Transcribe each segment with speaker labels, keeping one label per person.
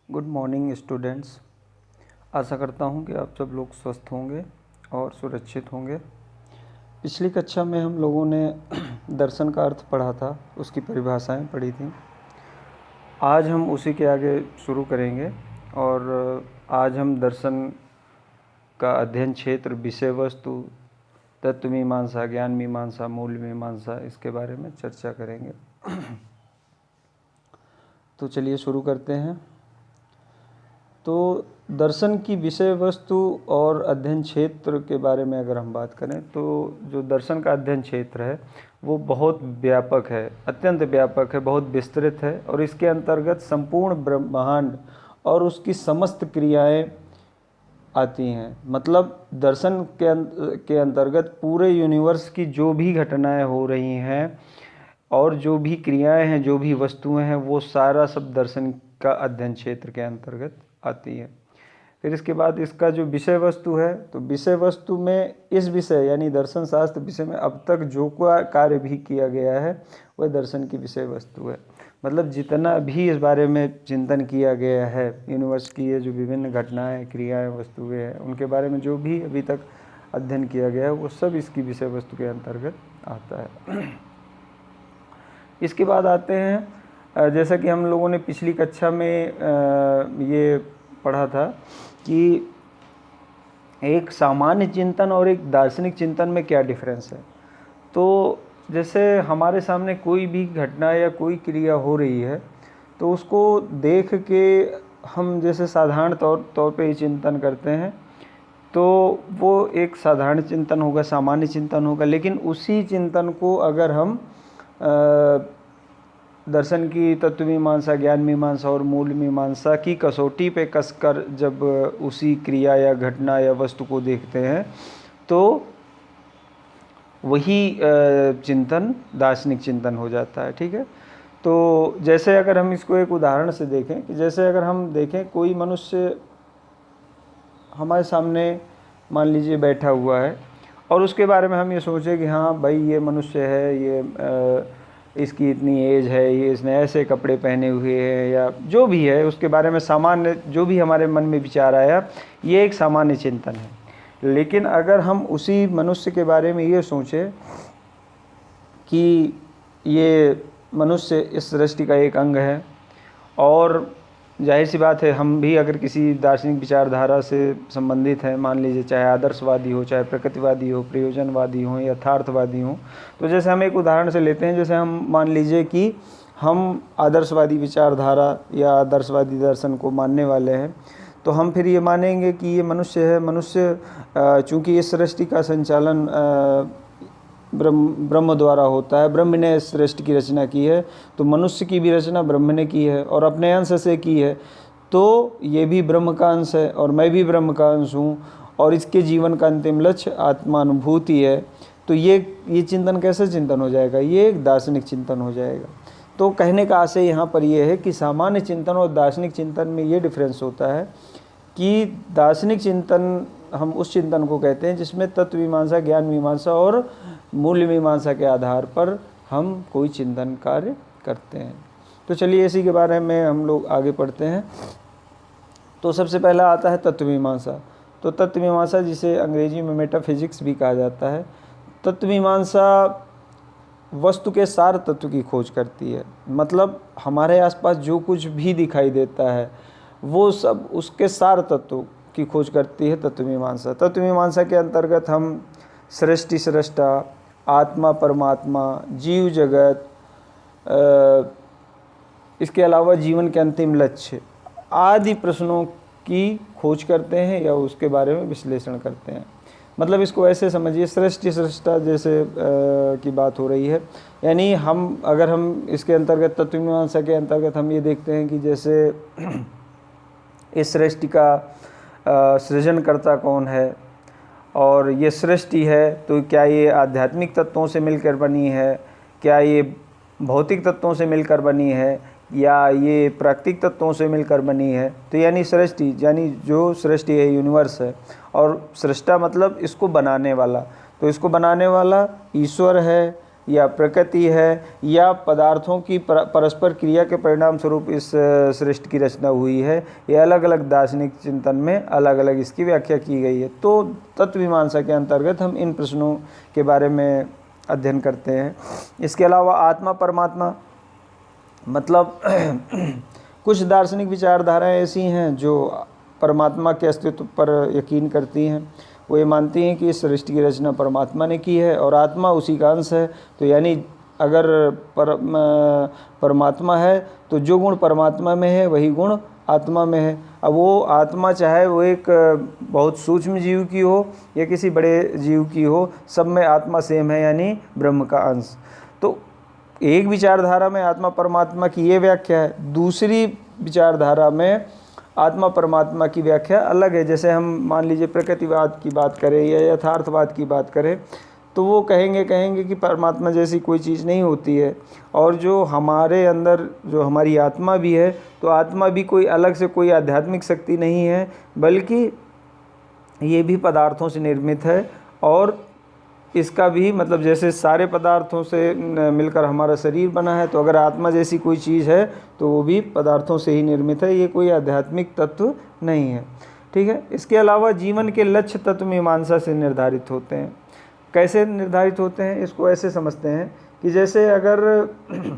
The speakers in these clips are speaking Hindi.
Speaker 1: Good morning students. आशा करता हूँ कि आप सब लोग स्वस्थ होंगे और सुरक्षित होंगे। पिछली कक्षा में हम लोगों ने दर्शन का अर्थ पढ़ा था, उसकी परिभाषाएं पढ़ी थी। आज हम उसी के आगे शुरू करेंगे और आज हम दर्शन का अध्ययन क्षेत्र, विषय वस्तु, तत्व मीमांसा, ज्ञान मीमांसा, मूल मीमांसा, इसके बारे में चर्चा करेंगे। तो चलिए शुरू करते हैं। तो दर्शन की विषय वस्तु और अध्ययन क्षेत्र के बारे में अगर हम बात करें तो जो दर्शन का अध्ययन क्षेत्र है वो बहुत व्यापक है, अत्यंत व्यापक है, बहुत विस्तृत है और इसके अंतर्गत संपूर्ण ब्रह्मांड और उसकी समस्त क्रियाएं आती हैं। मतलब दर्शन के अंतर्गत पूरे यूनिवर्स की जो भी घटनाएं हो रही हैं और जो भी क्रियाएं हैं, जो भी वस्तुएं हैं, वो सारा सब दर्शन का अध्ययन क्षेत्र के अंतर्गत आती है। फिर इसके बाद इसका जो विषय वस्तु है, तो विषय वस्तु में इस विषय यानी दर्शन शास्त्र विषय में अब तक जो कार्य भी किया गया है वह दर्शन की विषय वस्तु है। मतलब जितना भी इस बारे में चिंतन किया गया है, यूनिवर्स की ये जो विभिन्न घटनाएं, क्रियाएं, वस्तुएं हैं, उनके बारे में जो भी अभी तक अध्ययन किया गया है वो सब इसकी विषय वस्तु के अंतर्गत आता है। इसके बाद आते हैं, जैसा कि हम लोगों ने पिछली कक्षा में ये पढ़ा था कि एक सामान्य चिंतन और एक दार्शनिक चिंतन में क्या डिफरेंस है। तो जैसे हमारे सामने कोई भी घटना या कोई क्रिया हो रही है तो उसको देख के हम जैसे साधारण तौर पे ही चिंतन करते हैं, तो वो एक साधारण चिंतन होगा, सामान्य चिंतन होगा। लेकिन उसी चिंतन को अगर हम दर्शन की तत्व मीमांसा, ज्ञान मीमांसा और मूल मीमांसा की कसौटी पे कसकर जब उसी क्रिया या घटना या वस्तु को देखते हैं तो वही चिंतन दार्शनिक चिंतन हो जाता है। ठीक है। तो जैसे अगर हम इसको एक उदाहरण से देखें कि जैसे अगर हम देखें कोई मनुष्य हमारे सामने मान लीजिए बैठा हुआ है और उसके बारे में हम ये सोचें कि हाँ भाई ये मनुष्य है, ये इसकी इतनी एज है, ये इसने ऐसे कपड़े पहने हुए हैं, या जो भी है उसके बारे में सामान्य जो भी हमारे मन में विचार आया, ये एक सामान्य चिंतन है। लेकिन अगर हम उसी मनुष्य के बारे में ये सोचें कि ये मनुष्य इस सृष्टि का एक अंग है और जाहिर सी बात है हम भी अगर किसी दार्शनिक विचारधारा से संबंधित हैं, मान लीजिए चाहे आदर्शवादी हो, चाहे प्रकृतिवादी हो, प्रयोजनवादी हो, यथार्थवादी हो, तो जैसे हम एक उदाहरण से लेते हैं, जैसे हम मान लीजिए कि हम आदर्शवादी विचारधारा या आदर्शवादी दर्शन को मानने वाले हैं, तो हम फिर ये मानेंगे कि ये मनुष्य है, मनुष्य चूँकि इस सृष्टि का संचालन ब्रह्म द्वारा होता है, ब्रह्म ने इस सृष्टि की रचना की है, तो मनुष्य की भी रचना ब्रह्म ने की है और अपने अंश से की है, तो ये भी ब्रह्म का अंश है और मैं भी ब्रह्म का अंश हूँ और इसके जीवन का अंतिम लक्ष्य आत्मानुभूति है। तो ये चिंतन कैसे चिंतन हो जाएगा? ये एक दार्शनिक चिंतन हो जाएगा। तो कहने का आशय यहाँ पर यह है कि सामान्य चिंतन और दार्शनिक चिंतन में ये डिफरेंस होता है कि दार्शनिक चिंतन हम उस चिंतन को कहते हैं जिसमें तत्व मीमांसा, ज्ञान मीमांसा और मूल्य मीमांसा के आधार पर हम कोई चिंतन कार्य करते हैं। तो चलिए इसी के बारे में हम लोग आगे पढ़ते हैं। तो सबसे पहला आता है तत्व मीमांसा। तो तत्व मीमांसा जिसे अंग्रेजी में मेटाफिजिक्स भी कहा जाता है। तत्व मीमांसा वस्तु के सार तत्व की खोज करती है। मतलब हमारे आसपास जो कुछ भी दिखाई देता है वो सब उसके सार तत्व की खोज करती है तत्व मीमांसा। तत्व मीमांसा के अंतर्गत हम सृष्टि, सृष्टा, आत्मा, परमात्मा, जीव जगत, इसके अलावा जीवन के अंतिम लक्ष्य आदि प्रश्नों की खोज करते हैं या उसके बारे में विश्लेषण करते हैं। मतलब इसको ऐसे समझिए, सृष्टि, सृष्टा जैसे की बात हो रही है, यानी अगर हम इसके अंतर्गत तत्व मीमांसा के अंतर्गत हम ये देखते हैं कि जैसे इस सृष्टि का सृजनकर्ता कौन है और ये सृष्टि है तो क्या ये आध्यात्मिक तत्वों से मिलकर बनी है, क्या ये भौतिक तत्वों से मिलकर बनी है, या ये प्राकृतिक तत्वों से मिलकर बनी है। तो यानी सृष्टि, यानी जो सृष्टि है, यूनिवर्स है, और सृष्टा मतलब इसको बनाने वाला। तो इसको बनाने वाला ईश्वर है या प्रकृति है या पदार्थों की परस्पर क्रिया के परिणाम स्वरूप इस सृष्टि की रचना हुई है, ये अलग अलग दार्शनिक चिंतन में अलग अलग इसकी व्याख्या की गई है। तो तत्व मीमांसा के अंतर्गत हम इन प्रश्नों के बारे में अध्ययन करते हैं। इसके अलावा आत्मा परमात्मा, मतलब कुछ दार्शनिक विचारधाराएं ऐसी हैं जो परमात्मा के अस्तित्व पर यकीन करती हैं। वो ये मानती हैं कि इस सृष्टि की रचना परमात्मा ने की है और आत्मा उसी का अंश है। तो यानी अगर परमात्मा है तो जो गुण परमात्मा में है वही गुण आत्मा में है। अब वो आत्मा चाहे वो एक बहुत सूक्ष्म जीव की हो या किसी बड़े जीव की हो, सब में आत्मा सेम है, यानी ब्रह्म का अंश। तो एक विचारधारा में आत्मा परमात्मा की ये व्याख्या है, दूसरी विचारधारा में आत्मा परमात्मा की व्याख्या अलग है। जैसे हम मान लीजिए प्रकृतिवाद की बात करें या यथार्थवाद की बात करें, तो वो कहेंगे कि परमात्मा जैसी कोई चीज़ नहीं होती है, और जो हमारे अंदर जो हमारी आत्मा भी है, तो आत्मा भी कोई अलग से कोई आध्यात्मिक शक्ति नहीं है, बल्कि ये भी पदार्थों से निर्मित है। और इसका भी मतलब जैसे सारे पदार्थों से मिलकर हमारा शरीर बना है, तो अगर आत्मा जैसी कोई चीज़ है तो वो भी पदार्थों से ही निर्मित है, ये कोई आध्यात्मिक तत्व नहीं है। ठीक है। इसके अलावा जीवन के लक्ष्य तत्व मीमांसा से निर्धारित होते हैं। कैसे निर्धारित होते हैं, इसको ऐसे समझते हैं कि जैसे अगर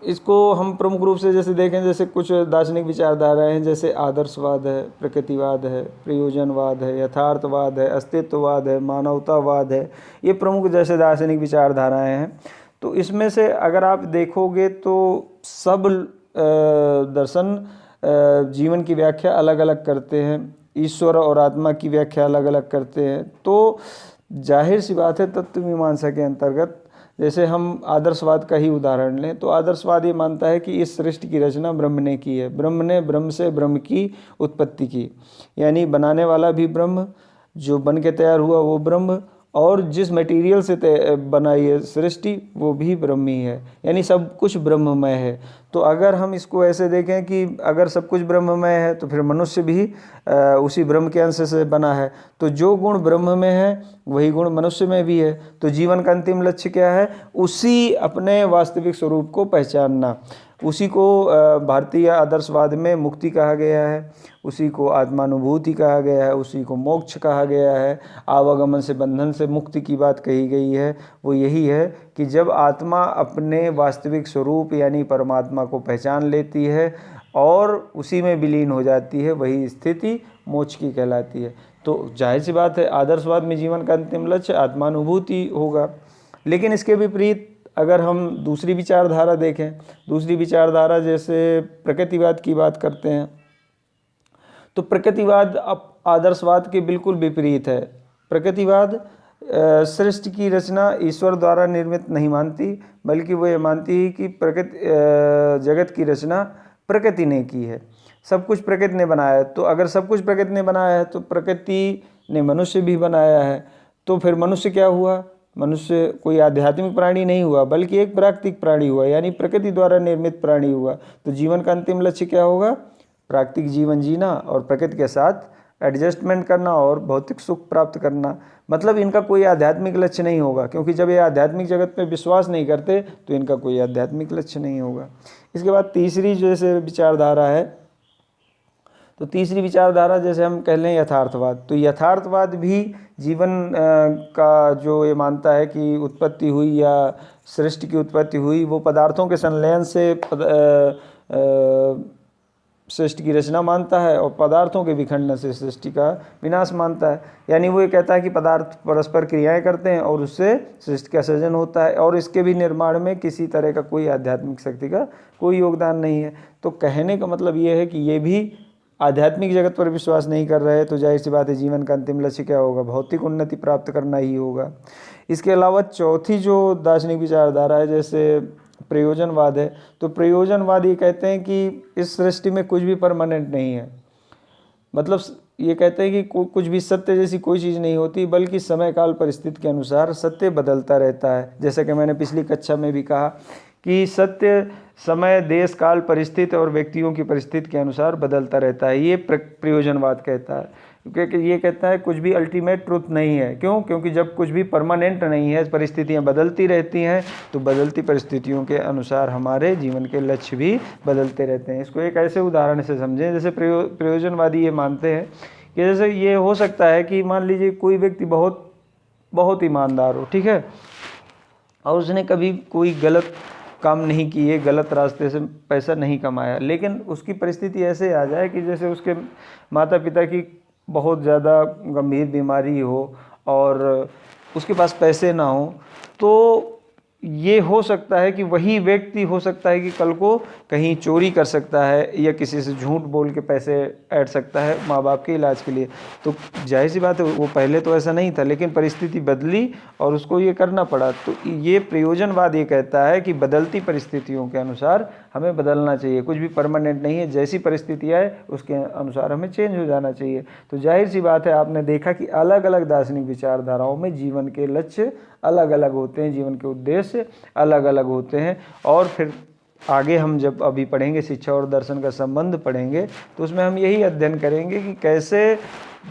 Speaker 1: इसको हम प्रमुख रूप से जैसे देखें, जैसे कुछ दार्शनिक विचारधाराएं हैं, जैसे आदर्शवाद है, प्रकृतिवाद है, प्रयोजनवाद है, यथार्थवाद है, अस्तित्ववाद है, मानवतावाद है, ये प्रमुख जैसे दार्शनिक विचारधाराएं हैं। तो इसमें से अगर आप देखोगे तो सब दर्शन जीवन की व्याख्या अलग अलग करते हैं, ईश्वर और आत्मा की व्याख्या अलग अलग करते हैं। तो जाहिर सी बात है, तत्व मीमांसा के अंतर्गत जैसे हम आदर्शवाद का ही उदाहरण लें, तो आदर्शवाद ये मानता है कि इस सृष्टि की रचना ब्रह्म ने की है, ब्रह्म ने ब्रह्म से ब्रह्म की उत्पत्ति की, यानी बनाने वाला भी ब्रह्म, जो बन के तैयार हुआ वो ब्रह्म, और जिस मटेरियल से बनाई है सृष्टि वो भी ब्रह्म ही है, यानी सब कुछ ब्रह्ममय है। तो अगर हम इसको ऐसे देखें कि अगर सब कुछ ब्रह्ममय है तो फिर मनुष्य भी उसी ब्रह्म के अंश से बना है। तो जो गुण ब्रह्म में है वही गुण मनुष्य में भी है। तो जीवन का अंतिम लक्ष्य क्या है? उसी अपने वास्तविक स्वरूप को पहचानना। उसी को भारतीय आदर्शवाद में मुक्ति कहा गया है, उसी को आत्मानुभूति कहा गया है, उसी को मोक्ष कहा गया है। आवागमन से बंधन से मुक्ति की बात कही गई है, वो यही है कि जब आत्मा अपने वास्तविक स्वरूप यानी परमात्मा को पहचान लेती है और उसी में विलीन हो जाती है, वही स्थिति मोक्ष की कहलाती है। तो जाहिर सी बात है, आदर्शवाद में जीवन का अंतिम लक्ष्य आत्मानुभूति होगा। लेकिन इसके विपरीत अगर हम दूसरी विचारधारा देखें, दूसरी विचारधारा जैसे प्रकृतिवाद की बात करते हैं, तो प्रकृतिवाद आदर्शवाद के बिल्कुल विपरीत है। प्रकृतिवाद सृष्टि की रचना ईश्वर द्वारा निर्मित नहीं मानती, बल्कि वो ये मानती है कि जगत की रचना प्रकृति ने की है, सब कुछ प्रकृति ने बनाया है। तो अगर सब कुछ प्रकृति ने बनाया है तो प्रकृति ने मनुष्य भी बनाया है। तो फिर मनुष्य क्या हुआ? मनुष्य कोई आध्यात्मिक प्राणी नहीं हुआ, बल्कि एक प्राकृतिक प्राणी हुआ, यानी प्रकृति द्वारा निर्मित प्राणी हुआ। तो जीवन का अंतिम लक्ष्य क्या होगा? प्राकृतिक जीवन जीना और प्रकृति के साथ एडजस्टमेंट करना और भौतिक सुख प्राप्त करना। मतलब इनका कोई आध्यात्मिक लक्ष्य नहीं होगा, क्योंकि जब ये आध्यात्मिक जगत पे विश्वास नहीं करते तो इनका कोई आध्यात्मिक लक्ष्य नहीं होगा। इसके बाद तीसरी जैसे विचारधारा है, तो तीसरी विचारधारा जैसे हम कह लें यथार्थवाद। तो यथार्थवाद भी जीवन का जो ये मानता है कि उत्पत्ति हुई या सृष्टि की उत्पत्ति हुई, वो पदार्थों के संलयन से सृष्टि की रचना मानता है, और पदार्थों के विखंडन से सृष्टि का विनाश मानता है। यानी वो ये कहता है कि पदार्थ परस्पर क्रियाएं करते हैं और उससे सृष्टि का सृजन होता है, और इसके भी निर्माण में किसी तरह का कोई आध्यात्मिक शक्ति का कोई योगदान नहीं है। तो कहने का मतलब ये है कि ये भी आध्यात्मिक जगत पर विश्वास नहीं कर रहे, तो जाहिर सी बात है जीवन का अंतिम लक्ष्य क्या होगा? भौतिक उन्नति प्राप्त करना ही होगा। इसके अलावा चौथी जो दार्शनिक विचारधारा है जैसे प्रयोजनवाद है, तो प्रयोजनवाद ये कहते हैं कि इस सृष्टि में कुछ भी परमानेंट नहीं है। मतलब ये कहते हैं कि कुछ भी सत्य जैसी कोई चीज़ नहीं होती, बल्कि समय काल परिस्थिति के अनुसार सत्य बदलता रहता है। जैसा कि मैंने पिछली कक्षा में भी कहा कि सत्य समय, देश, काल, परिस्थिति और व्यक्तियों की परिस्थिति के अनुसार बदलता रहता है, ये प्रयोजनवाद कहता है। क्योंकि ये कहता है कुछ भी अल्टीमेट ट्रुथ नहीं है। क्यों? क्योंकि जब कुछ भी परमानेंट नहीं है, परिस्थितियाँ बदलती रहती हैं, तो बदलती परिस्थितियों के अनुसार हमारे जीवन के लक्ष्य भी बदलते रहते हैं। इसको एक ऐसे उदाहरण से समझें, जैसे प्रयोजनवादी ये मानते हैं कि जैसे ये हो सकता है कि मान लीजिए कोई व्यक्ति बहुत ईमानदार हो, ठीक है, और उसने कभी कोई गलत काम नहीं किए, गलत रास्ते से पैसा नहीं कमाया, लेकिन उसकी परिस्थिति ऐसे आ जाए कि जैसे उसके माता पिता की बहुत ज़्यादा गंभीर बीमारी हो और उसके पास पैसे ना हो, तो ये हो सकता है कि वही व्यक्ति हो सकता है कि कल को कहीं चोरी कर सकता है या किसी से झूठ बोल के पैसे ऐड सकता है माँ बाप के इलाज के लिए। तो जाहिर सी बात है, वो पहले तो ऐसा नहीं था, लेकिन परिस्थिति बदली और उसको ये करना पड़ा। तो ये प्रयोजनवाद ये कहता है कि बदलती परिस्थितियों के अनुसार हमें बदलना चाहिए, कुछ भी परमानेंट नहीं है, जैसी परिस्थिति आए उसके अनुसार हमें चेंज हो जाना चाहिए। तो जाहिर सी बात है, आपने देखा कि अलग अलग दार्शनिक विचारधाराओं में जीवन के लक्ष्य अलग अलग होते हैं, जीवन के उद्देश्य अलग अलग होते हैं। और फिर आगे हम जब अभी पढ़ेंगे शिक्षा और दर्शन का संबंध पढ़ेंगे, तो उसमें हम यही अध्ययन करेंगे कि कैसे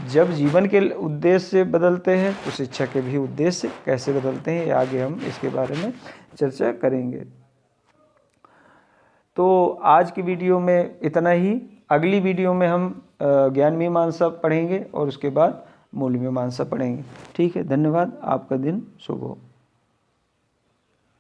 Speaker 1: जब जीवन के उद्देश्य बदलते हैं तो शिक्षा के भी उद्देश्य कैसे बदलते हैं। आगे हम इसके बारे में चर्चा करेंगे। तो आज की वीडियो में इतना ही। अगली वीडियो में हम ज्ञान मीमांसा पढ़ेंगे और उसके बाद मूल मीमांसा पढ़ेंगे। ठीक है, धन्यवाद। आपका दिन शुभ हो।